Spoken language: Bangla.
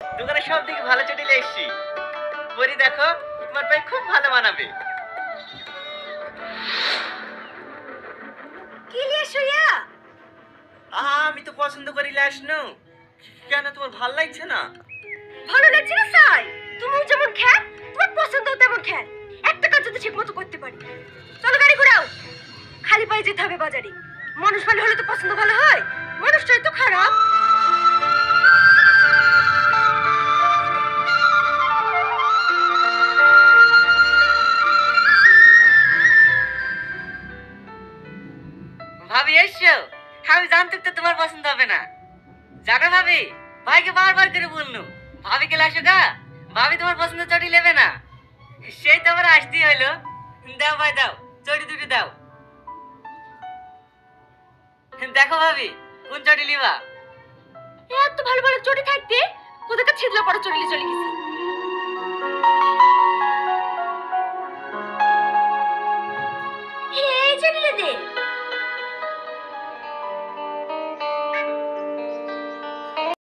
দোকানে সব থেকে ভালো চটি নিয়ে এসেছি। পরি দেখো, তোমার পায়ে খুব ভালো মানাবে। কি নিয়ে শুয়া? আমি তো পছন্দ করি লাসনো। কেন তোমার ভালো লাগছে না? ভালো লাগছে না সাই? তুমিও যেমন খ্যাত, তোমার পছন্দও তেমন খ্যাত। একটা কাজ যদি ঠিক মতো করতে পারি। চলো গাড়ি ঘোরাও। খালি পায়ে যেতে হবে বাজারে। মানুষ ভালো হলে তো পছন্দ ভালো হয়, মানুষটাই তো খারাপ। ভাবি এসছো? আমি জানতাম তো তোমার পছন্দ হবে না। জানো ভাবি, ভাইকে বারবার করে বললু ভাবিকে লাসো গা, ভাবি তোমার পছন্দ চটি নেবে না। সেই তো আবার আসতেই হইলো। দাও ভাই দাও, চটি দুটো দাও। দেখো ভাবি, কোন চটি লিবা? এত ভালো ভালো চটি থাকতে কোথাকার ছিদলা পড়া চলে গেছে। এই চটি দে।